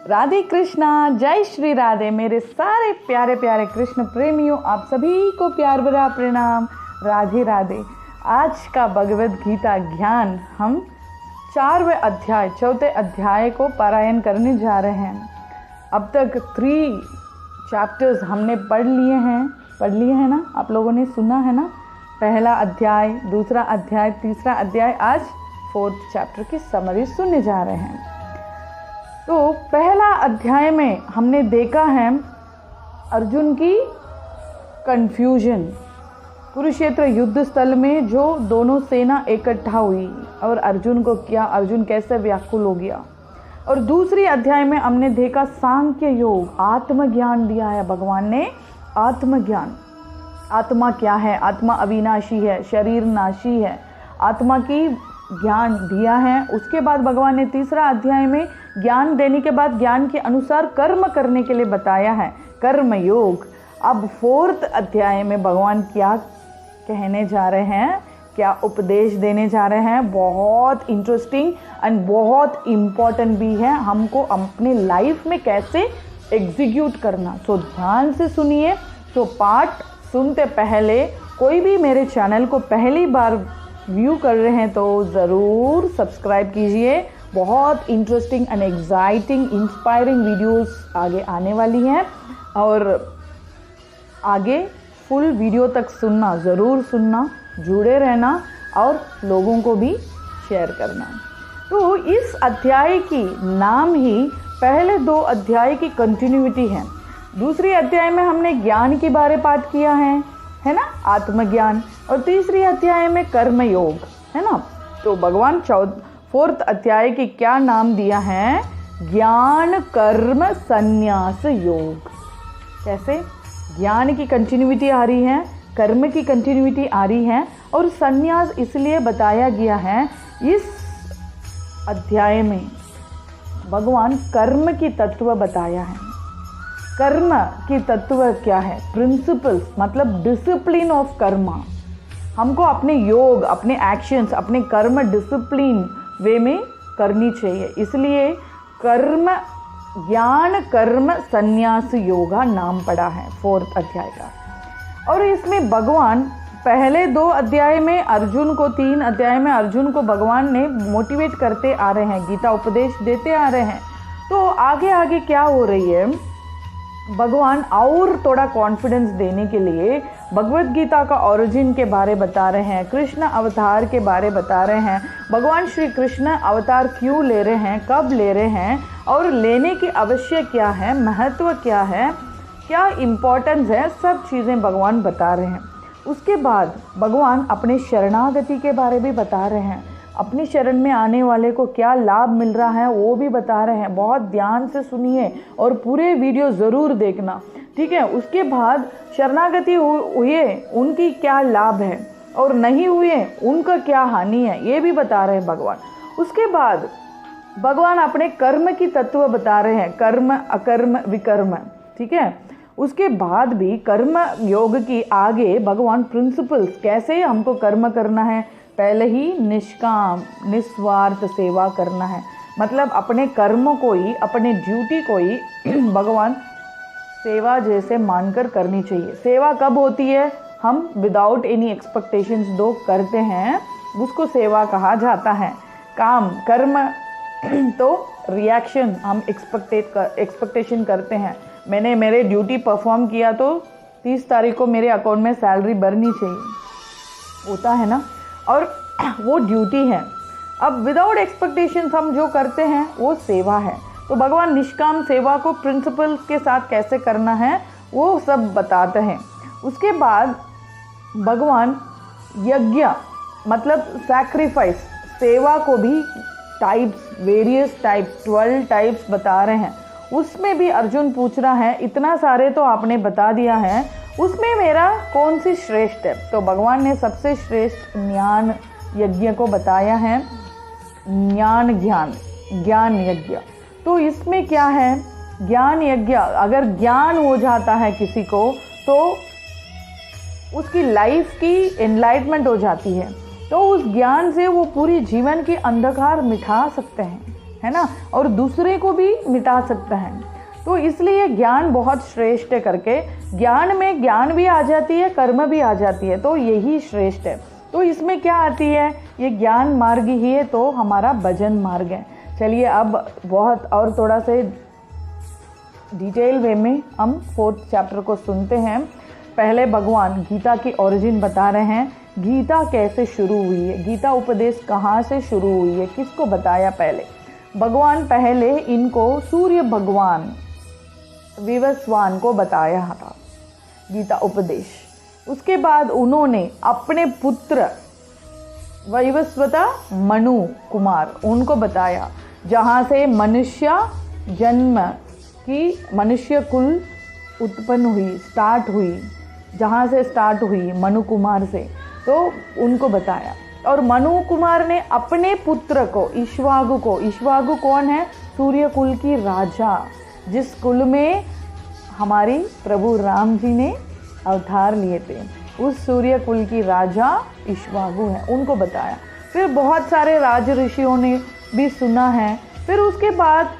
राधे कृष्णा, जय श्री राधे। मेरे सारे प्यारे प्यारे कृष्ण प्रेमियों, आप सभी को प्यार भरा प्रणाम, राधे राधे। आज का भगवद गीता ज्ञान हम 4वें अध्याय 4थे अध्याय को पारायण करने जा रहे हैं। अब तक 3 चैप्टर्स हमने पढ़ लिए हैं ना, आप लोगों ने सुना है ना। पहला अध्याय, दूसरा अध्याय, तीसरा अध्याय। आज 4th चैप्टर की समरी सुनने जा रहे हैं। तो पहला अध्याय में हमने देखा है अर्जुन की कंफ्यूजन। कुरुक्षेत्र युद्ध स्थल में जो दोनों सेना इकट्ठा हुई और अर्जुन कैसे व्याकुल हो गया। और दूसरी अध्याय में हमने देखा सांख्य योग, आत्मज्ञान दिया है भगवान ने। आत्मज्ञान, आत्मा क्या है, आत्मा अविनाशी है, शरीर नाशी है, आत्मा की ज्ञान दिया है। उसके बाद भगवान ने तीसरा अध्याय में ज्ञान देने के बाद ज्ञान के अनुसार कर्म करने के लिए बताया है, कर्म योग। अब 4th अध्याय में भगवान क्या कहने जा रहे हैं, क्या उपदेश देने जा रहे हैं, बहुत इंटरेस्टिंग एंड बहुत इम्पॉर्टेंट भी है। हमको अपने लाइफ में कैसे एग्जीक्यूट करना। तो ध्यान से सुनिए। तो पाठ सुनते पहले कोई भी मेरे चैनल को पहली बार व्यू कर रहे हैं तो ज़रूर सब्सक्राइब कीजिए। बहुत interesting and exciting inspiring videos आगे आने वाली हैं और आगे फुल वीडियो तक सुनना, ज़रूर सुनना, जुड़े रहना और लोगों को भी शेयर करना। तो इस अध्याय की नाम ही पहले 2 अध्याय की कंटिन्यूटी है। दूसरी अध्याय में हमने ज्ञान के बारे पाठ किया है ना, आत्मज्ञान। और तीसरी अध्याय में कर्म योग, है ना। तो भगवान 4th अध्याय की क्या नाम दिया है, ज्ञान कर्म संन्यास योग। कैसे ज्ञान की कंटिन्यूटी आ रही है, कर्म की कंटिन्यूटी आ रही है और संन्यास इसलिए बताया गया है। इस अध्याय में भगवान कर्म की तत्व बताया है। कर्म की तत्व क्या है, प्रिंसिपल्स, मतलब डिसिप्लिन ऑफ कर्मा। हमको अपने योग, अपने एक्शंस, अपने कर्म डिसिप्लिन वे में करनी चाहिए। इसलिए कर्म, ज्ञान कर्म संन्यास योगा नाम पड़ा है 4th अध्याय का। और इसमें भगवान पहले 2 अध्याय में अर्जुन को, 3 अध्याय में अर्जुन को भगवान ने मोटिवेट करते आ रहे हैं, गीता उपदेश देते आ रहे हैं। तो आगे आगे क्या हो रही है, भगवान और थोड़ा कॉन्फिडेंस देने के लिए भगवद गीता का ओरिजिन के बारे बता रहे हैं, कृष्ण अवतार के बारे बता रहे हैं। भगवान श्री कृष्ण अवतार क्यों ले रहे हैं, कब ले रहे हैं और लेने की आवश्यक क्या है, महत्व क्या है, क्या इम्पोर्टेंस है, सब चीज़ें भगवान बता रहे हैं। उसके बाद भगवान अपने शरणागति के बारे भी बता रहे हैं। अपनी शरण में आने वाले को क्या लाभ मिल रहा है वो भी बता रहे हैं। बहुत ध्यान से सुनिए और पूरे वीडियो ज़रूर देखना, ठीक है। उसके बाद शरणागति हुए उनकी क्या लाभ है और नहीं हुए उनका क्या हानि है, ये भी बता रहे हैं भगवान। उसके बाद भगवान अपने कर्म की तत्व बता रहे हैं, कर्म अकर्म विकर्म, ठीक है। उसके बाद भी कर्म योग की आगे भगवान प्रिंसिपल्स, कैसे हमको कर्म करना है। पहले ही निष्काम निस्वार्थ सेवा करना है, मतलब अपने कर्मों को ही, अपने ड्यूटी को ही भगवान सेवा जैसे मानकर करनी चाहिए। सेवा कब होती है, हम विदाउट एनी एक्सपेक्टेशंस दो करते हैं, उसको सेवा कहा जाता है। काम कर्म तो रिएक्शन, हम एक्सपेक्टेशन करते हैं। मैंने मेरे ड्यूटी परफॉर्म किया तो 30 तारीख को मेरे अकाउंट में सैलरी भरनी चाहिए, होता है ना, और वो ड्यूटी है। अब विदाउट एक्सपेक्टेशंस हम जो करते हैं वो सेवा है। तो भगवान निष्काम सेवा को प्रिंसिपल्स के साथ कैसे करना है वो सब बताते हैं। उसके बाद भगवान यज्ञ, मतलब सैक्रिफाइस, सेवा को भी टाइप्स, वेरियस टाइप्स, 12 टाइप्स बता रहे हैं। उसमें भी अर्जुन पूछ रहा है, इतना सारे तो आपने बता दिया है, उसमें मेरा कौन सी श्रेष्ठ है। तो भगवान ने सबसे श्रेष्ठ ज्ञान यज्ञ को बताया है, ज्ञान यज्ञ। तो इसमें क्या है, ज्ञान यज्ञ, अगर ज्ञान हो जाता है किसी को तो उसकी लाइफ की एनलाइटमेंट हो जाती है। तो उस ज्ञान से वो पूरी जीवन की अंधकार मिटा सकते हैं, है ना, और दूसरे को भी मिटा सकता है। तो इसलिए ज्ञान बहुत श्रेष्ठ है करके, ज्ञान में ज्ञान भी आ जाती है, कर्म भी आ जाती है, तो यही श्रेष्ठ है। तो इसमें क्या आती है, ये ज्ञान मार्ग ही है, तो हमारा भजन मार्ग है। चलिए अब बहुत और थोड़ा से डिटेल वे में हम 4th चैप्टर को सुनते हैं। पहले भगवान गीता की ओरिजिन बता रहे हैं, गीता कैसे शुरू हुई है, गीता उपदेश कहाँ से शुरू हुई है, किसको बताया। पहले भगवान पहले इनको सूर्य भगवान विवस्वान को बताया था गीता उपदेश। उसके बाद उन्होंने अपने पुत्र वैवस्वता मनु कुमार उनको बताया, जहाँ से मनुष्य जन्म की मनुष्य कुल उत्पन्न हुई, स्टार्ट हुई, जहाँ से स्टार्ट हुई मनु कुमार से, तो उनको बताया। और मनु कुमार ने अपने पुत्र को इक्ष्वाकु कौन है, सूर्य कुल की राजा, जिस कुल में हमारी प्रभु राम जी ने अवतार लिए थे, उस सूर्य कुल की राजा इक्ष्वाकु है, उनको बताया। फिर बहुत सारे राज ऋषियों ने भी सुना है। फिर उसके बाद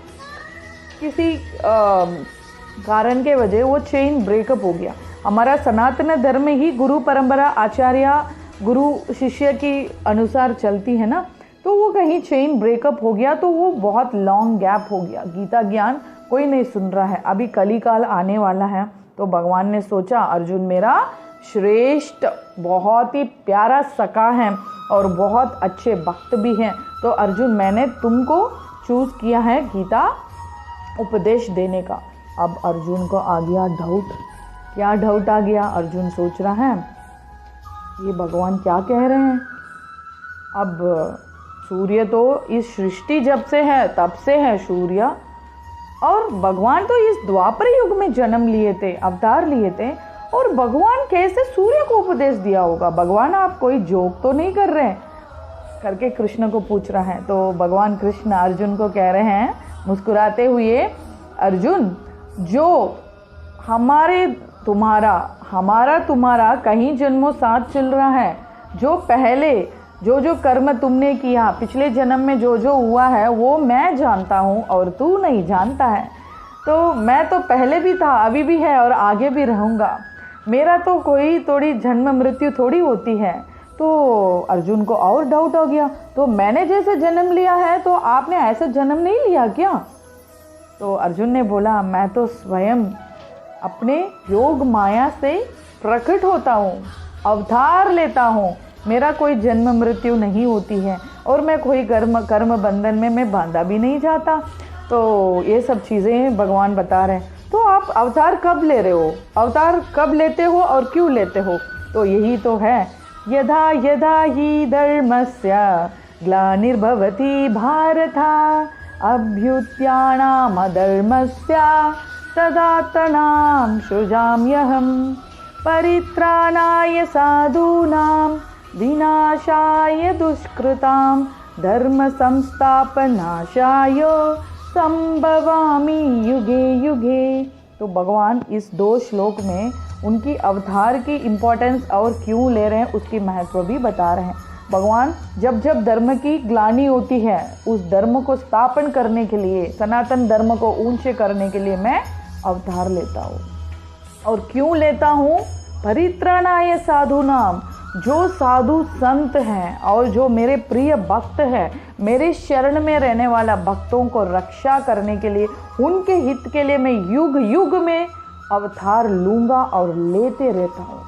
किसी कारण के वजह वो चेन ब्रेकअप हो गया। हमारा सनातन धर्म ही गुरु परंपरा, आचार्य गुरु शिष्य की अनुसार चलती है ना, तो वो कहीं चेन ब्रेकअप हो गया, तो वो बहुत लॉन्ग गैप हो गया, गीता ज्ञान कोई नहीं सुन रहा है। अभी कलिकाल आने वाला है, तो भगवान ने सोचा अर्जुन मेरा श्रेष्ठ बहुत ही प्यारा सखा है और बहुत अच्छे भक्त भी हैं, तो अर्जुन मैंने तुमको चूज़ किया है गीता उपदेश देने का। अब अर्जुन को आ गया डाउट। क्या डाउट आ गया, अर्जुन सोच रहा है ये भगवान क्या कह रहे हैं। अब सूर्य तो इस सृष्टि जब से है तब से है सूर्य, और भगवान तो इस द्वापर युग में जन्म लिए थे, अवतार लिए थे, और भगवान कैसे सूर्य को उपदेश दिया होगा। भगवान आप कोई जोक तो नहीं कर रहे हैं करके कृष्ण को पूछ रहा है। तो भगवान कृष्ण अर्जुन को कह रहे हैं मुस्कुराते हुए, अर्जुन जो हमारा तुम्हारा कहीं जन्मों साथ चल रहा है, जो पहले जो कर्म तुमने किया पिछले जन्म में जो हुआ है वो मैं जानता हूँ और तू नहीं जानता है। तो मैं तो पहले भी था, अभी भी है और आगे भी रहूँगा। मेरा तो कोई थोड़ी जन्म मृत्यु थोड़ी होती है। तो अर्जुन को और डाउट हो गया, तो मैंने जैसे जन्म लिया है तो आपने ऐसे जन्म नहीं लिया क्या। तो अर्जुन ने बोला मैं तो स्वयं अपने योग माया से प्रकट होता हूँ, अवतार लेता हूँ, मेरा कोई जन्म मृत्यु नहीं होती है और मैं कोई कर्म बंधन में मैं बांधा भी नहीं जाता। तो ये सब चीज़ें भगवान बता रहे हैं। तो आप अवतार कब ले रहे हो, अवतार कब लेते हो और क्यों लेते हो। तो यही तो है, यदा यदा हि धर्मस्य ग्लानिर्भवति भारत अभ्युत्थानामधर्मस्य तदात्मनां सृजाम्यहं परित्राणाय साधूनां विनाशाय दुष्कृतां धर्म संस्थापनाशाय संभवामि युगे युगे। तो भगवान इस 2 श्लोक में उनकी अवतार की इम्पोर्टेंस और क्यों ले रहे हैं उसकी महत्व भी बता रहे हैं। भगवान जब जब धर्म की ग्लानि होती है उस धर्म को स्थापन करने के लिए, सनातन धर्म को ऊंचे करने के लिए मैं अवतार लेता हूँ। और क्यों लेता हूँ, परित्राणाय साधूनाम, जो साधु संत हैं और जो मेरे प्रिय भक्त हैं, मेरे शरण में रहने वाला भक्तों को रक्षा करने के लिए, उनके हित के लिए मैं युग युग में अवतार लूँगा और लेते रहता हूँ।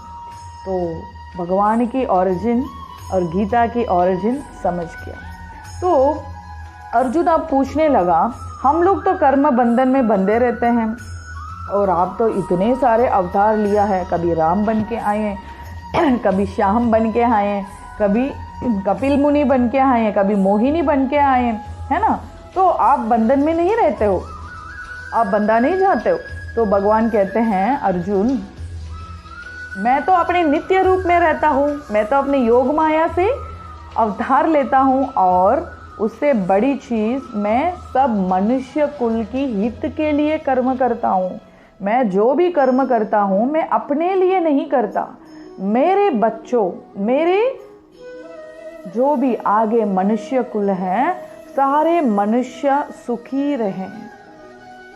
तो भगवान की ओरिजिन और गीता की ओरिजिन समझ गया। तो अर्जुन अब पूछने लगा, हम लोग तो कर्म बंधन में बंधे रहते हैं और आप तो इतने सारे अवतार लिया है, कभी राम बन के आए, कभी श्याम बन के आए, कभी कपिल मुनि बन के आए, कभी मोहिनी बन के आए, है ना। तो आप बंधन में नहीं रहते हो, आप बंधा नहीं जाते हो। तो भगवान कहते हैं अर्जुन मैं तो अपने नित्य रूप में रहता हूँ, मैं तो अपने योग माया से अवतार लेता हूँ, और उससे बड़ी चीज़ मैं सब मनुष्य कुल की हित के लिए कर्म करता हूँ। मैं जो भी कर्म करता हूँ मैं अपने लिए नहीं करता, मेरे बच्चों, मेरे जो भी आगे मनुष्य कुल है सारे मनुष्य सुखी रहें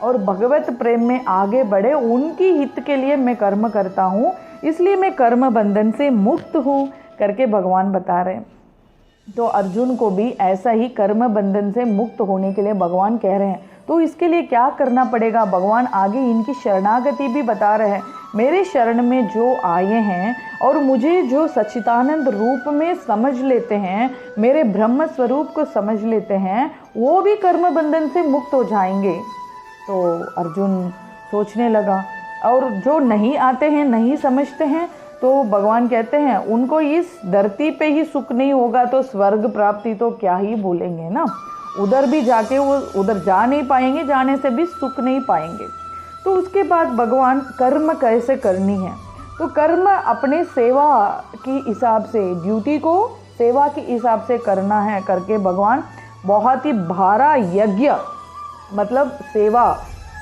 और भगवत प्रेम में आगे बढ़े, उनकी हित के लिए मैं कर्म करता हूँ, इसलिए मैं कर्म बंधन से मुक्त हूँ करके भगवान बता रहे हैं। तो अर्जुन को भी ऐसा ही कर्म बंधन से मुक्त होने के लिए भगवान कह रहे हैं। तो इसके लिए क्या करना पड़ेगा, भगवान आगे इनकी शरणागति भी बता रहे हैं। मेरे शरण में जो आए हैं और मुझे जो सच्चिदानंद रूप में समझ लेते हैं, मेरे ब्रह्म स्वरूप को समझ लेते हैं, वो भी कर्म बंधन से मुक्त हो जाएंगे। तो अर्जुन सोचने लगा, और जो नहीं आते हैं, नहीं समझते हैं, तो भगवान कहते हैं उनको इस धरती पे ही सुख नहीं होगा तो स्वर्ग प्राप्ति तो क्या ही बोलेंगे ना। उधर भी जाके वो उधर जा नहीं पाएंगे, जाने से भी सुख नहीं पाएंगे। तो उसके बाद भगवान कर्म कैसे करनी है, तो कर्म अपने सेवा की हिसाब से, ड्यूटी को सेवा के हिसाब से करना है करके भगवान बहुत ही भारा यज्ञ, मतलब सेवा,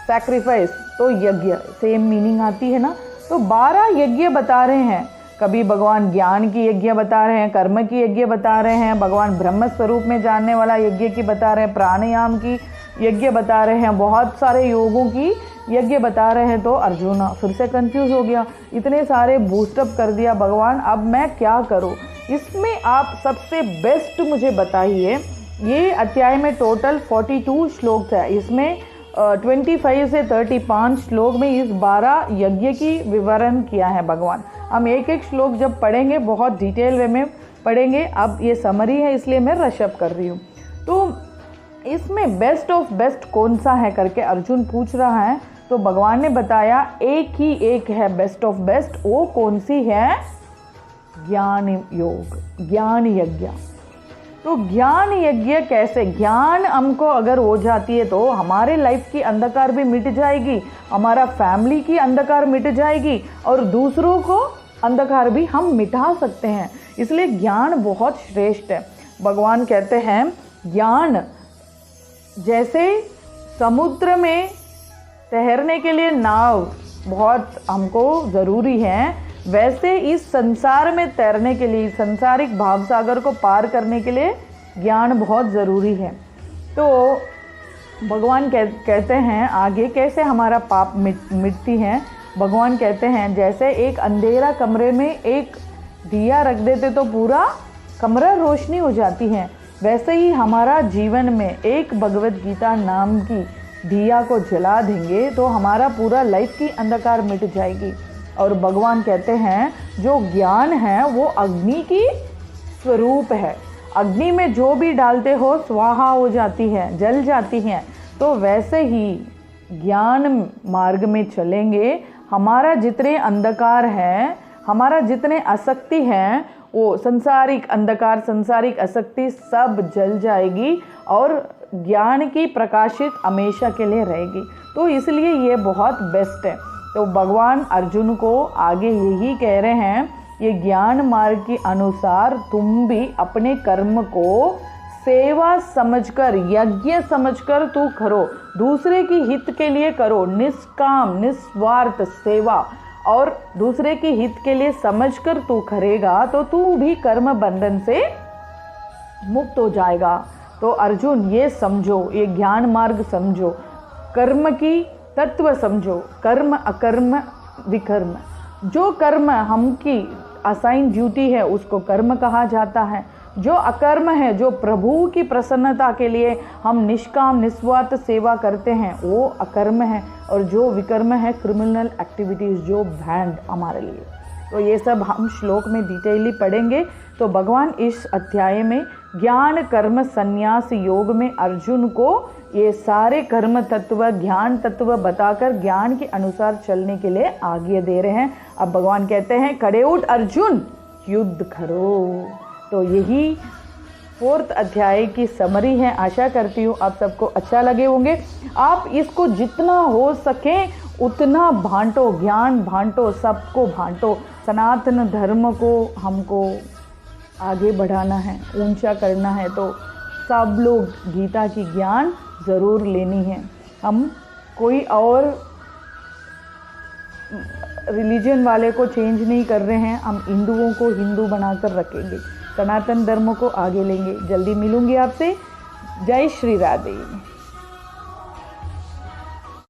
सैक्रिफाइस, तो यज्ञ सेम मीनिंग आती है ना। तो 12 यज्ञ बता रहे हैं। कभी भगवान ज्ञान की यज्ञ बता रहे हैं, कर्म की यज्ञ बता रहे हैं, भगवान ब्रह्म स्वरूप में जानने वाला यज्ञ की बता रहे हैं, प्राणायाम की यज्ञ बता रहे हैं, बहुत सारे योगों की यज्ञ बता रहे हैं। तो अर्जुन फिर से कंफ्यूज हो गया, इतने सारे बूस्टअप कर दिया भगवान, अब मैं क्या करूं? इसमें आप सबसे बेस्ट मुझे बताइए। ये अध्याय में टोटल 42 श्लोक है, इसमें 25 से 35 श्लोक में इस 12 यज्ञ की विवरण किया है भगवान। हम एक एक श्लोक जब पढ़ेंगे बहुत डिटेल वे में पढ़ेंगे। अब ये समरी है इसलिए मैं रशअप कर रही हूँ। तो इसमें बेस्ट ऑफ बेस्ट कौन सा है करके अर्जुन पूछ रहा है। तो भगवान ने बताया एक ही एक है बेस्ट ऑफ बेस्ट, वो कौन सी है? ज्ञान योग, ज्ञान यज्ञ। तो ज्ञान यज्ञ कैसे? ज्ञान हमको अगर हो जाती है तो हमारे लाइफ की अंधकार भी मिट जाएगी, हमारा फैमिली की अंधकार मिट जाएगी और दूसरों को अंधकार भी हम मिटा सकते हैं। इसलिए ज्ञान बहुत श्रेष्ठ है। भगवान कहते हैं ज्ञान जैसे समुद्र में तैरने के लिए नाव बहुत हमको ज़रूरी है, वैसे इस संसार में तैरने के लिए, संसारिक भावसागर को पार करने के लिए ज्ञान बहुत ज़रूरी है। तो भगवान कहते हैं आगे कैसे हमारा पाप मिटती है। भगवान कहते हैं जैसे एक अंधेरा कमरे में एक दिया रख देते तो पूरा कमरा रोशनी हो जाती है, वैसे ही हमारा जीवन में एक भगवत गीता नाम की दिया को जला देंगे तो हमारा पूरा लाइफ की अंधकार मिट जाएगी। और भगवान कहते हैं जो ज्ञान है वो अग्नि की स्वरूप है, अग्नि में जो भी डालते हो स्वाहा हो जाती है, जल जाती हैं। तो वैसे ही ज्ञान मार्ग में चलेंगे, हमारा जितने अंधकार है, हमारा जितने आसक्ति हैं, वो संसारिक अंधकार, संसारिक आसक्ति सब जल जाएगी और ज्ञान की प्रकाशित हमेशा के लिए रहेगी। तो इसलिए ये बहुत बेस्ट है। तो भगवान अर्जुन को आगे यही कह रहे हैं, ये ज्ञान मार्ग के अनुसार तुम भी अपने कर्म को सेवा समझकर, यज्ञ समझकर तू करो, दूसरे की हित के लिए करो, निष्काम निस्वार्थ सेवा, और दूसरे की हित के लिए समझकर तू करेगा तो तू भी कर्म बंधन से मुक्त हो जाएगा। तो अर्जुन ये समझो, ये ज्ञान मार्ग समझो, कर्म की तत्व समझो, कर्म अकर्म विकर्म। जो कर्म हमकी असाइन ड्यूटी है उसको कर्म कहा जाता है, जो अकर्म है, जो प्रभु की प्रसन्नता के लिए हम निष्काम निस्वार्थ सेवा करते हैं वो अकर्म है, और जो विकर्म है क्रिमिनल एक्टिविटीज़ जो बैंड हमारे लिए। तो ये सब हम श्लोक में डिटेयली पढ़ेंगे। तो भगवान इस अध्याय में ज्ञान कर्म संन्यास योग में अर्जुन को ये सारे कर्म तत्व, ज्ञान तत्व बताकर ज्ञान के अनुसार चलने के लिए आज्ञा दे रहे हैं। अब भगवान कहते हैं खड़े उठ अर्जुन, युद्ध करो। तो यही 4th अध्याय की समरी है। आशा करती हूँ आप सबको अच्छा लगे होंगे। आप इसको जितना हो सके उतना बांटो, ज्ञान बांटो, सबको बांटो। सनातन धर्म को हमको आगे बढ़ाना है, ऊंचा करना है, तो सब लोग गीता की ज्ञान ज़रूर लेनी है। हम कोई और रिलीजन वाले को चेंज नहीं कर रहे हैं, हम हिंदुओं को हिंदू बनाकर रखेंगे, सनातन धर्म को आगे लेंगे। जल्दी मिलूंगी आपसे। जय श्री राधे।